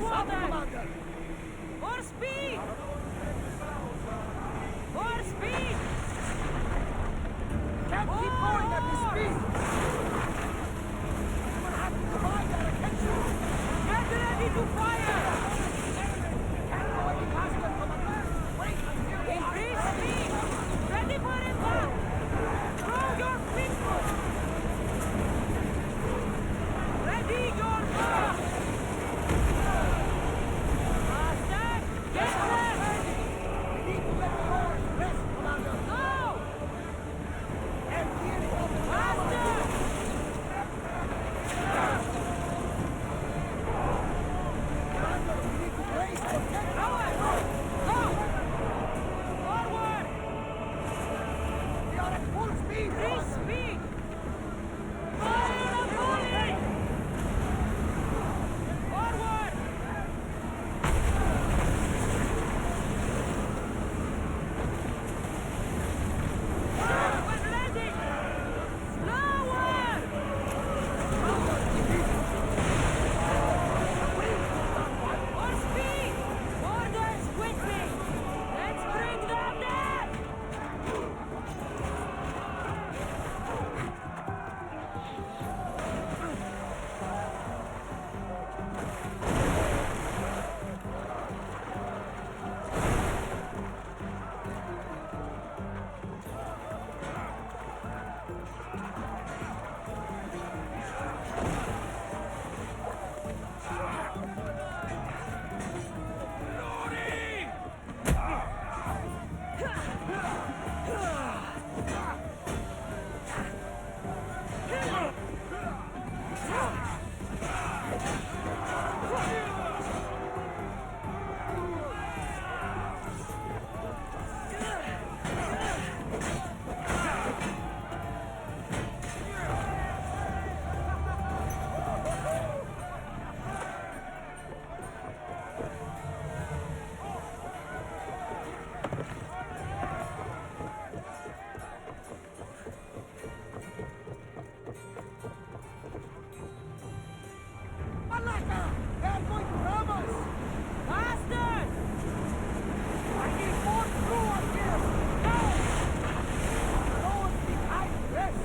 Underwater! More speed! More speed! Can't keep going at this speed! What happened to my attention? Get ready to fire! Can't go any faster, Commander! Wait until we Increase speed! Ready for impact! Throw your pistol! Ready your bow! Faster! Get left! We need to let the oars rest, Commander! Go! And here from the Faster! Commander, we need to brace for takeoff! Power! Go! Forward! We are at full speed, Increase Commander! speed! Fire the volley! Forward! When ready! Slower! More speed! Orders quickly! Let's bring them down! Malaka! They're going to ram us! Faster! I need more crew up here! Now! Throw us behind rest!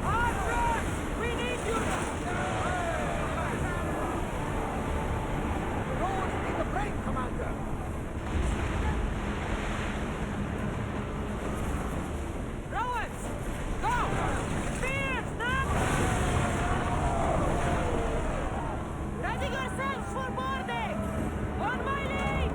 Archers! We need you! Throw us need a break, Commander! Rowers! Go! Spears, now! Ready yourselves for boarding! On my lead!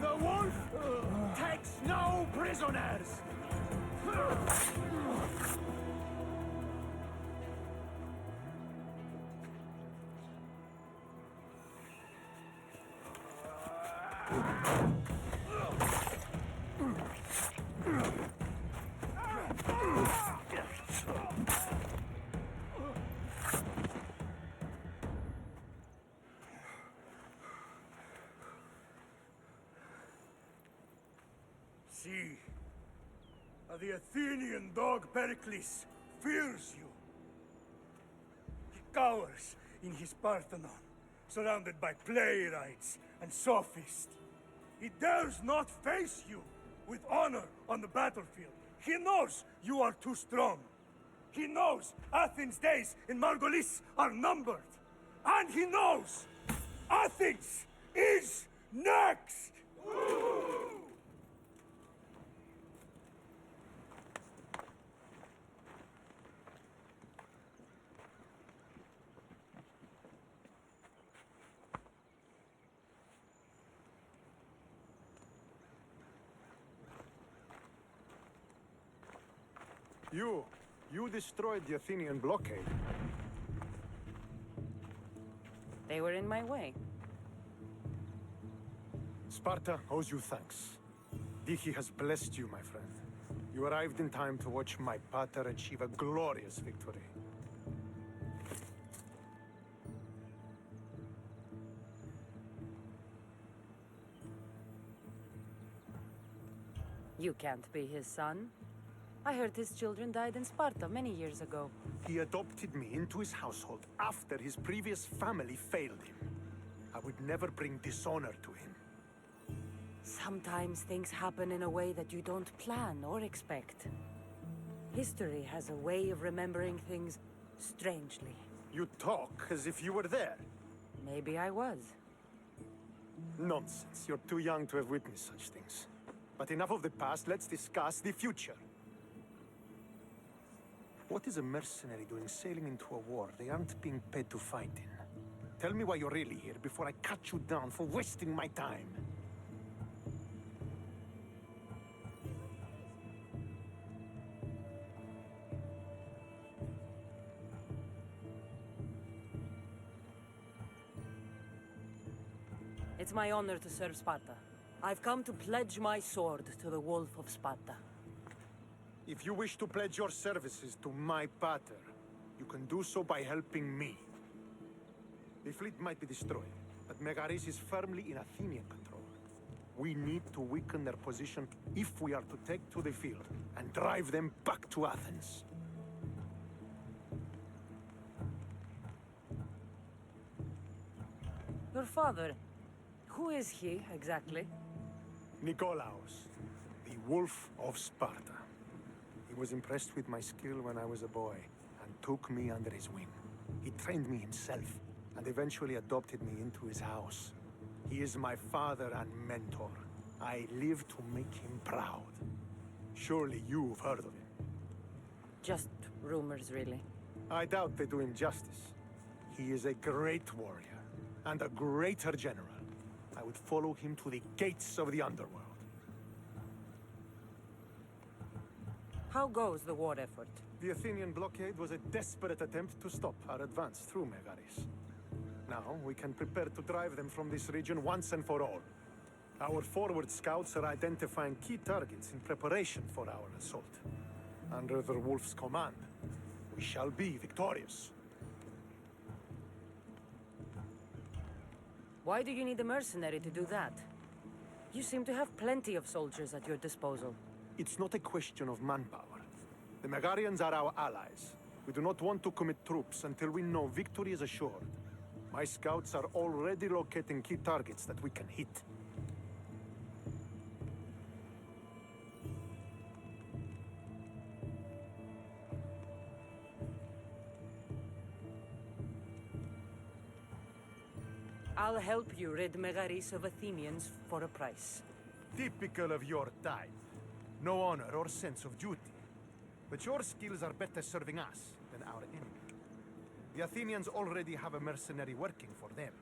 The wolf takes no prisoners! See, the Athenian dog Pericles fears you. He cowers in his Parthenon, surrounded by playwrights and sophists. He dares not face you with honor on the battlefield. He knows you are too strong. He knows Athens' days in Margolis are numbered. And he knows Athens is next! You destroyed the Athenian blockade. They were in my way. Sparta owes you thanks. Diki has blessed you, my friend. You arrived in time to watch my pater achieve a glorious victory. You can't be his son. I heard his children died in Sparta many years ago. He adopted me into his household after his previous family failed him. I would never bring dishonor to him. Sometimes things happen in a way that you don't plan or expect. History has a way of remembering things strangely. You talk as if you were there. Maybe I was. Nonsense. You're too young to have witnessed such things. But enough of the past, let's discuss the future. What is a mercenary doing sailing into a war they aren't being paid to fight in? Tell me why you're really here before I cut you down for wasting my time. It's my honor to serve Sparta. I've come to pledge my sword to the Wolf of Sparta. If you wish to pledge your services to my pater, you can do so by helping me. The fleet might be destroyed, but Megaris is firmly in Athenian control. We need to weaken their position if we are to take to the field and drive them back to Athens. Your father, who is he exactly? Nikolaos, the Wolf of Sparta. He was impressed with my skill when I was a boy and took me under his wing. He trained me himself and eventually adopted me into his house. He is my father and mentor. I live to make him proud. Surely you've heard of him. Just rumors, really. I doubt they do him justice. He is a great warrior and a greater general. I would follow him to the gates of the underworld. How goes the war effort? The Athenian blockade was a desperate attempt to stop our advance through Megaris. Now we can prepare to drive them from this region once and for all. Our forward scouts are identifying key targets in preparation for our assault. Under the Wolf's command, we shall be victorious. Why do you need a mercenary to do that? You seem to have plenty of soldiers at your disposal. It's not a question of manpower. The Megarians are our allies. We do not want to commit troops until we know victory is assured. My scouts are already locating key targets that we can hit. I'll help you rid Megaris of Athenians for a price. Typical of your type. No honor or sense of duty. But your skills are better serving us than our enemy. The Athenians already have a mercenary working for them.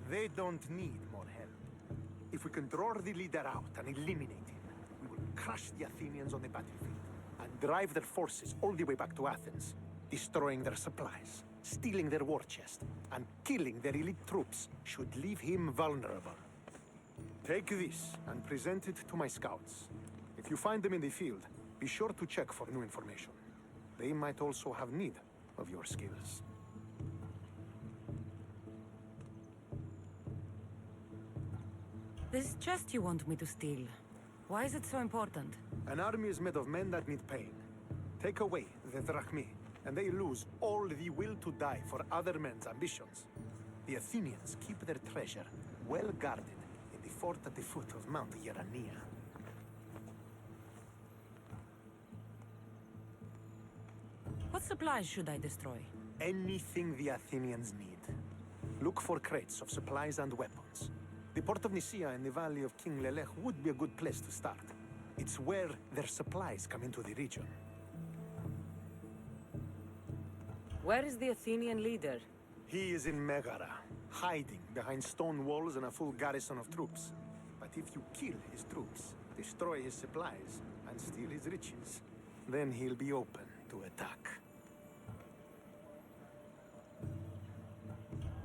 They don't need more help. If we can draw the leader out and eliminate him, we will crush the Athenians on the battlefield and drive their forces all the way back to Athens, destroying their supplies, stealing their war chest, and killing their elite troops should leave him vulnerable. Take this and present it to my scouts. If you find them in the field, be sure to check for new information. They might also have need of your skills. This chest you want me to steal, why is it so important? An army is made of men that need pain. Take away the drachmi, and they lose all the will to die for other men's ambitions. The Athenians keep their treasure well guarded in the fort at the foot of Mount Yerania. What supplies should I destroy? Anything the Athenians need. Look for crates of supplies and weapons. The port of Nicaea in the valley of King Lelech would be a good place to start. It's where their supplies come into the region. Where is the Athenian leader? He is in Megara, hiding behind stone walls and a full garrison of troops. But if you kill his troops, destroy his supplies, and steal his riches, then he'll be open. to attack.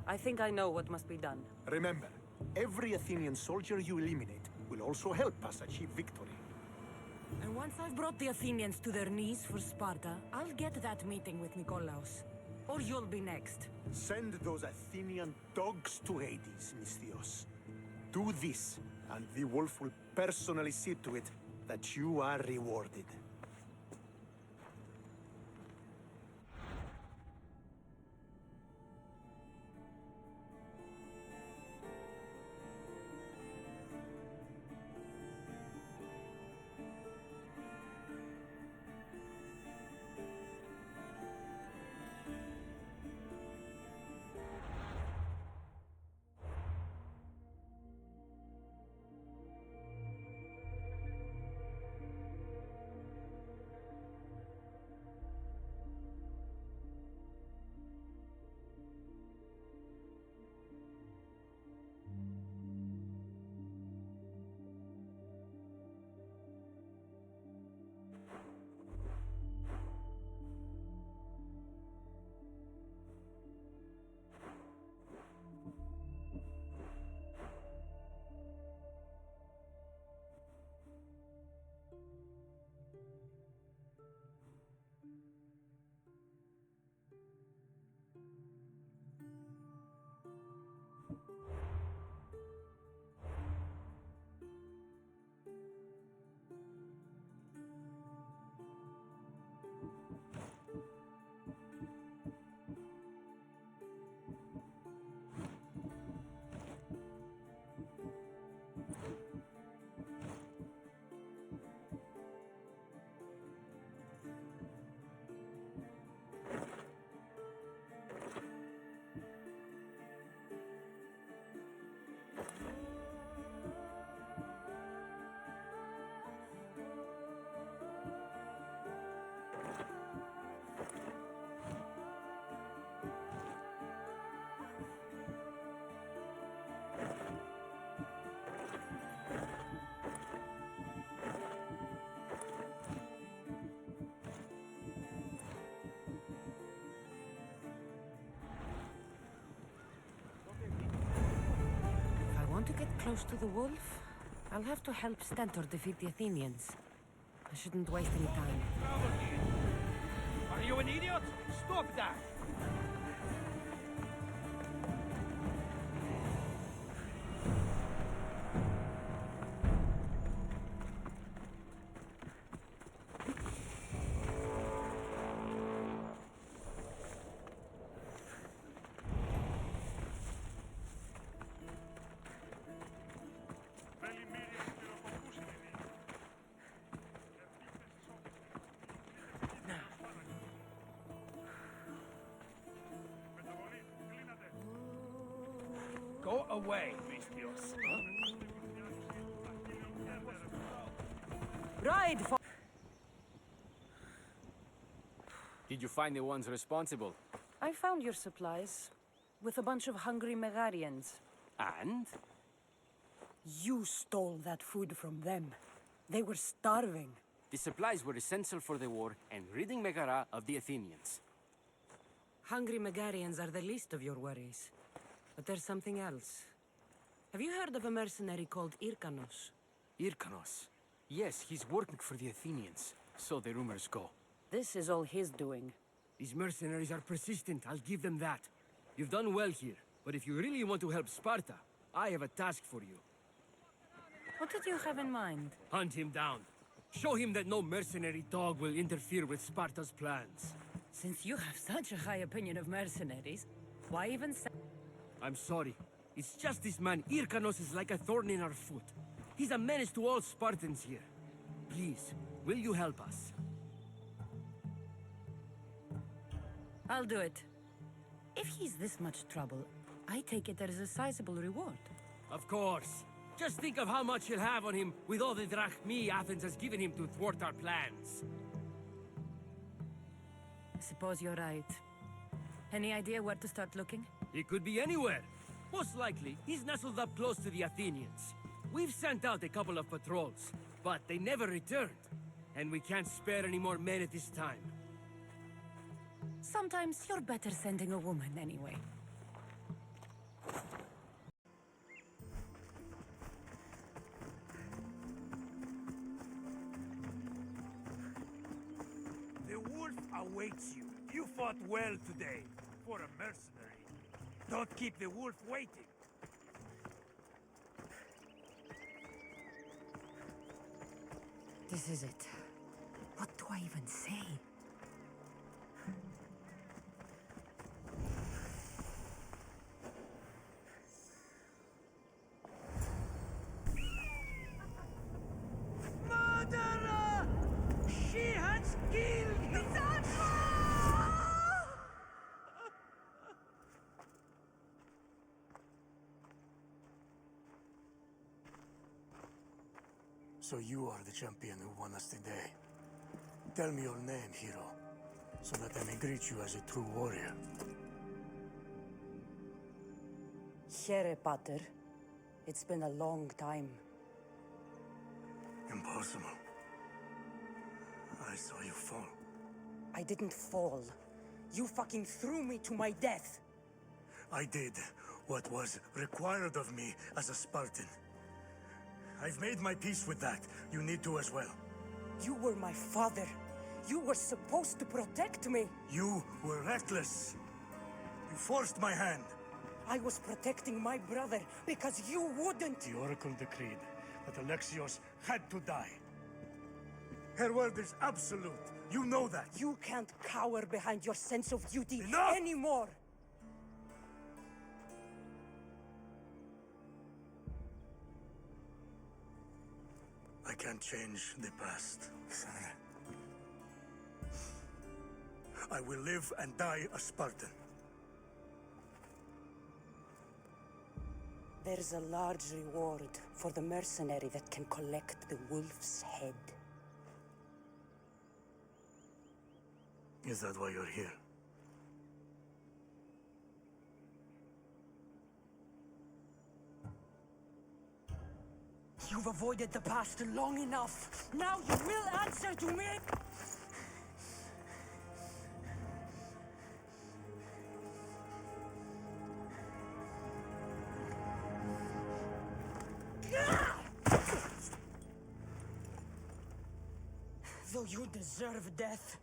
I think I know what must be done. Remember, every Athenian soldier you eliminate will also help us achieve victory. And once I've brought the Athenians to their knees for Sparta, I'll get that meeting with Nikolaos. Or you'll be next. Send those Athenian dogs to Hades, Misthios. Do this, and the wolf will personally see to it that you are rewarded. If I want to get close to the wolf, I'll have to help Stentor defeat the Athenians. I shouldn't waste any time. Are you an idiot? Stop that! Go away, Misthios. Ride for... Did you find the ones responsible? I found your supplies, with a bunch of hungry Megarians. And? You stole that food from them. They were starving. The supplies were essential for the war and ridding Megara of the Athenians. Hungry Megarians are the least of your worries. But there's something else. Have you heard of a mercenary called Irkanos? Irkanos. Yes, he's working for the Athenians, so the rumors go. This is all his doing. These mercenaries are persistent, I'll give them that. You've done well here, but if you really want to help Sparta, I have a task for you. What did you have in mind? Hunt him down. Show him that no mercenary dog will interfere with Sparta's plans. Since you have such a high opinion of mercenaries, why even say... I'm sorry. It's just this man Irkanos is like a thorn in our foot. He's a menace to all Spartans here. Please, will you help us? I'll do it. If he's this much trouble, I take it there is a sizable reward. Of course. Just think of how much he'll have on him with all the drachmi Athens has given him to thwart our plans. I suppose you're right. Any idea where to start looking? He could be anywhere. Most likely, he's nestled up close to the Athenians. We've sent out a couple of patrols, but they never returned. And we can't spare any more men at this time. Sometimes you're better sending a woman anyway. The wolf awaits you. You fought well today, for a mercenary. Don't keep the wolf waiting. This is it. What do I even say? Murderer! She has killed his So you are the champion who won us today. Tell me your name, hero, so that I may greet you as a true warrior. Here, Pater. It's been a long time. Impossible. I saw you fall. I didn't fall. You fucking threw me to my death. I did what was required of me as a Spartan. I've made my peace with that. You need to as well. You were my father. You were supposed to protect me. You were reckless. You forced my hand. I was protecting my brother because you wouldn't. The Oracle decreed that Alexios had to die. Her word is absolute. You know that. You can't cower behind your sense of duty Enough! anymore. I can't change the past, Cassandra. I will live and die a Spartan. There's a large reward for the mercenary that can collect the wolf's head. Is that why you're here? You've avoided the past long enough. Now you will answer to me! Though you deserve death,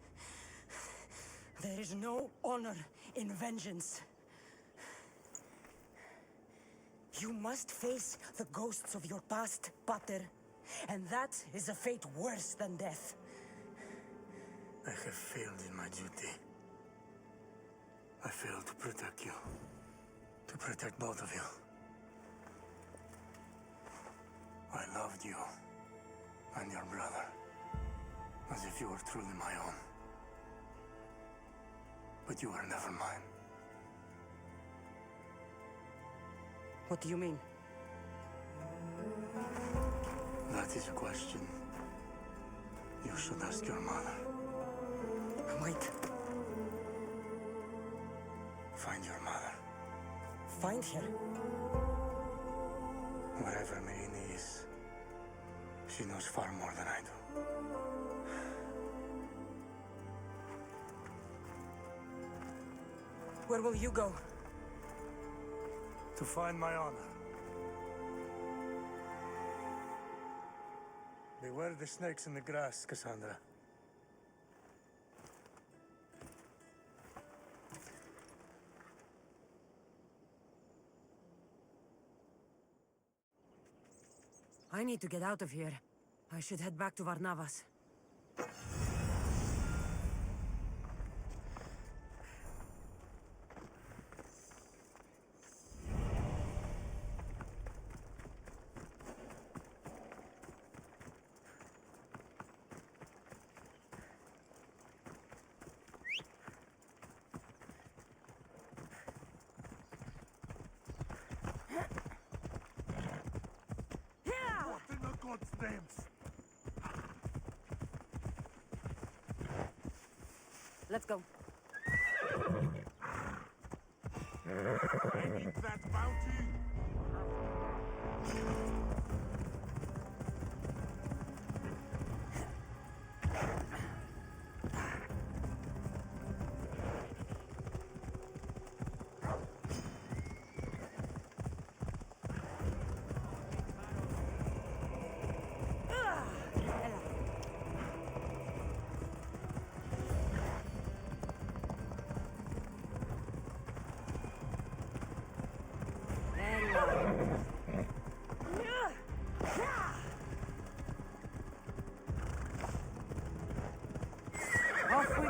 there is no honor in vengeance. You must face the ghosts of your past, Pater, and that is a fate worse than death. I have failed in my duty. I failed to protect you. To protect both of you. I loved you and your brother as if you were truly my own. But you were never mine. What do you mean? That is a question you should ask your mother. Wait, Find your mother. find her. Wherever Merini is, she knows far more than I do. Where will you go? To find my honor. Beware the snakes in the grass, Cassandra. I need to get out of here. I should head back to Varnavas. What in the God's names? Let's go. I need that bounty.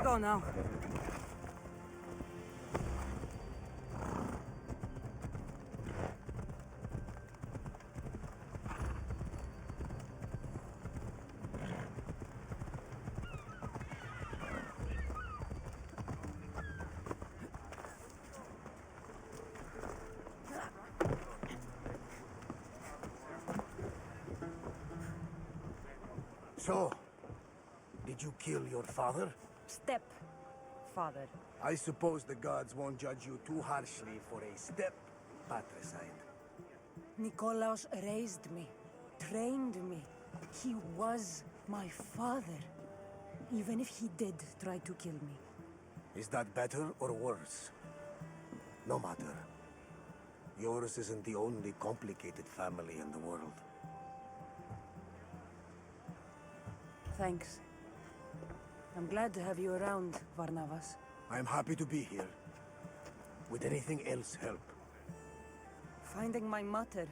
go now. So, did you kill your father? Step, father. I suppose the gods won't judge you too harshly for a step patricide. Nikolaos raised me, trained me. He was my father. Even if he did try to kill me. Is that better or worse? No matter. Yours isn't the only complicated family in the world. Thanks. I'm glad to have you around, Varnavas. I'm happy to be here. Would anything else help? Finding my mother.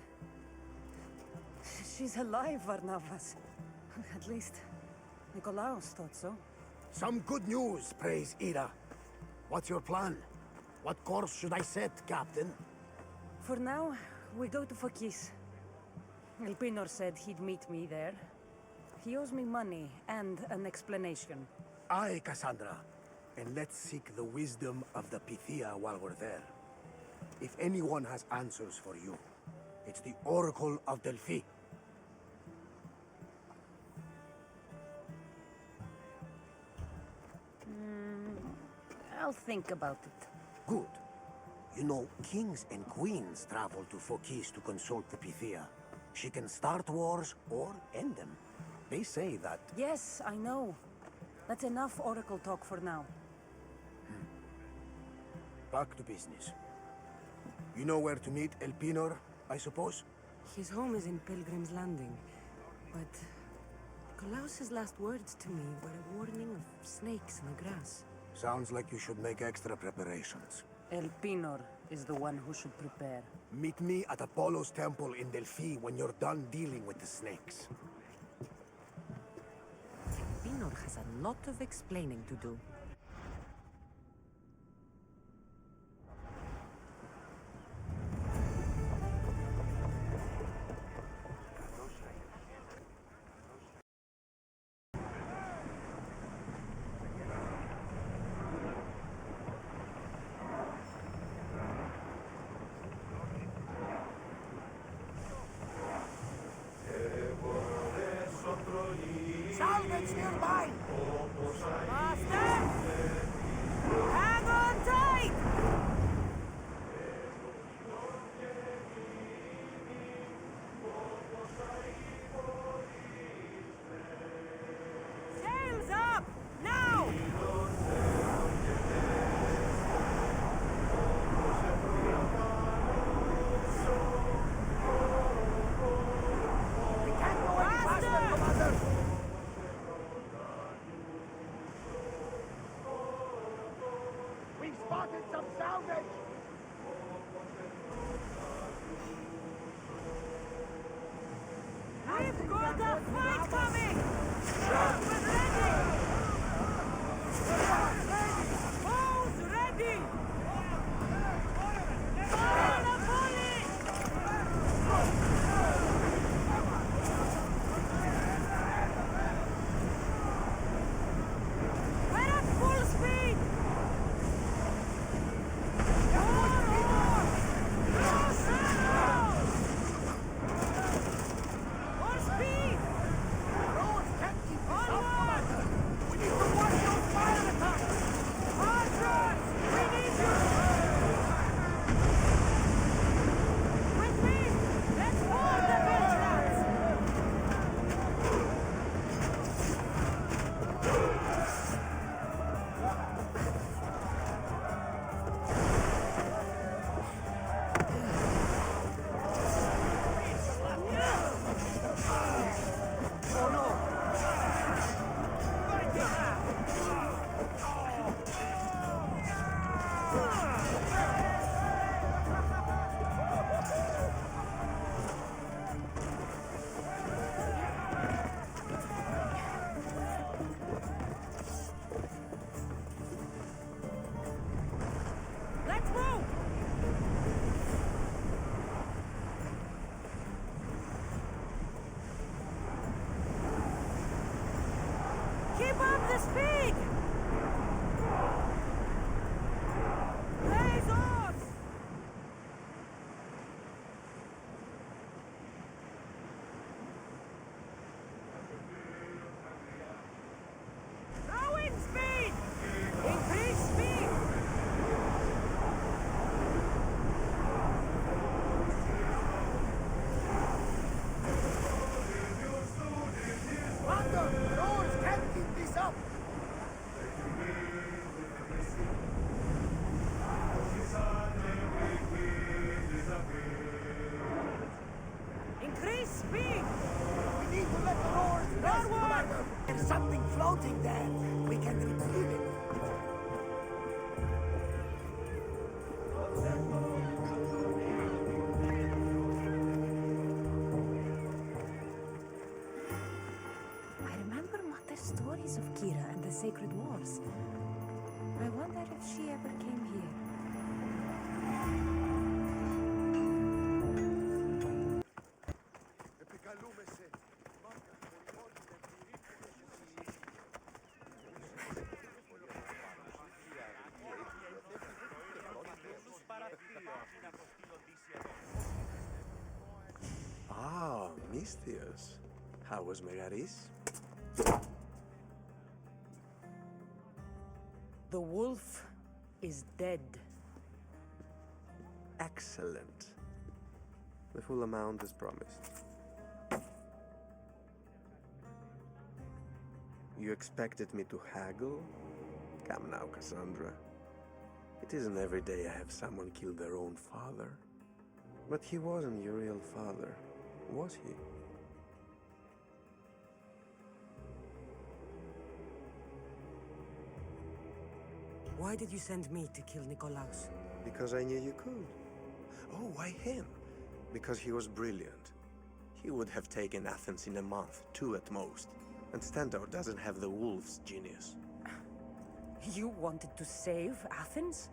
She's alive, Varnavas. At least, Nikolaos thought so. Some good news, praise Ira. What's your plan? What course should I set, Captain? For now, we go to Fokis. Elpinor said he'd meet me there. He owes me money and an explanation. Aye, Cassandra. And let's seek the wisdom of the Pythia while we're there. If anyone has answers for you, it's the Oracle of Delphi. I'll think about it. Good. You know, kings and queens travel to Fokis to consult the Pythia. She can start wars or end them. They say that... Yes, I know. That's enough Oracle talk for now. Back to business. You know where to meet Elpinor, I suppose? His home is in Pilgrim's Landing, but Nikolaos's last words to me were a warning of snakes in the grass. Sounds like you should make extra preparations. Elpinor is the one who should prepare. Meet me at Apollo's temple in Delphi when you're done dealing with the snakes. Elpinor has a lot of explaining to do. Salvage nearby! Master! Hang on tight! Sails up! Now! We can't go any faster, Commander! We Speed! Blaze off! Throwing speed! Increase speed! Commander, the oars can't keep this up! Increase speed! We need to let the oars rest, Commander! There's something floating there. We can retrieve it. I remember Mother's stories of Kira and the Sacred Wars. I wonder if she ever came here. Ah, Mistios. How was Megaris? The wolf is dead. Excellent. The full amount is promised. You expected me to haggle? Come now, Cassandra. It isn't every day I have someone kill their own father. But he wasn't your real father, was he? Why did you send me to kill Nikolaos? Because I knew you could. Oh, why him? Because he was brilliant. He would have taken Athens in a month, 2 at most. And Stentor doesn't have the wolf's genius. You wanted to save Athens?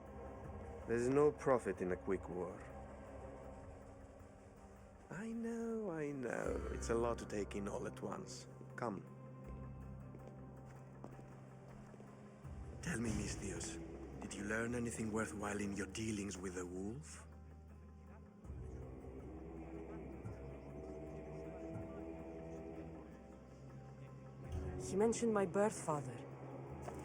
There's no profit in a quick war. I know. It's a lot to take in all at once. Come. Tell me, Mistios, did you learn anything worthwhile in your dealings with the wolf? He mentioned my birth father.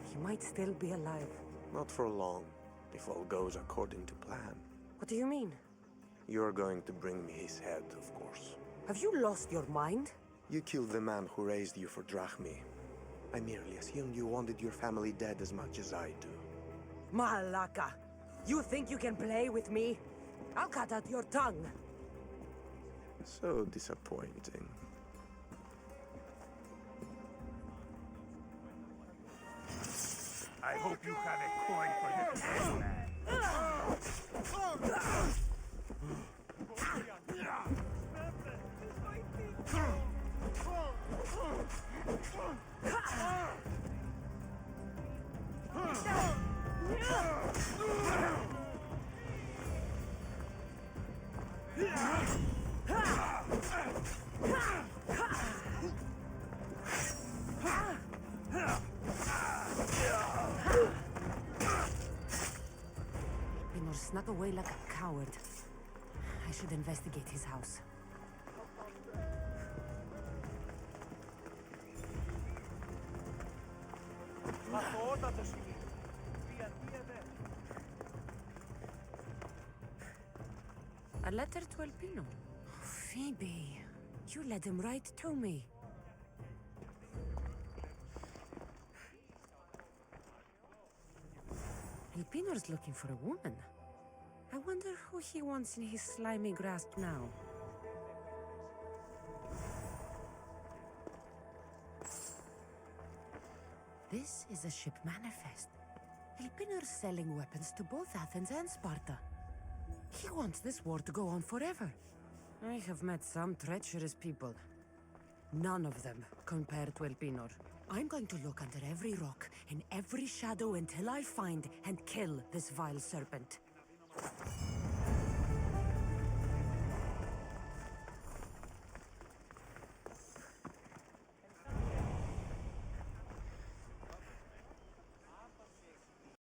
He might still be alive. Not for long, if all goes according to plan. What do you mean? You're going to bring me his head, of course. Have you lost your mind? You killed the man who raised you for Drachmi. I merely assumed you wanted your family dead as much as I do. Malaka! You think you can play with me? I'll cut out your tongue! So disappointing. I hope you have a coin for the dead man. Pinor snuck away like a coward. I should investigate his house. A letter to Elpino. Phoebe, you let him write to me. Elpinor's looking for a woman. I wonder who he wants in his slimy grasp now. This is a ship manifest. Elpinor's selling weapons to both Athens and Sparta. He wants this war to go on forever. I have met some treacherous people. None of them compared to Elpinor. I'm going to look under every rock, in every shadow until I find and kill this vile serpent.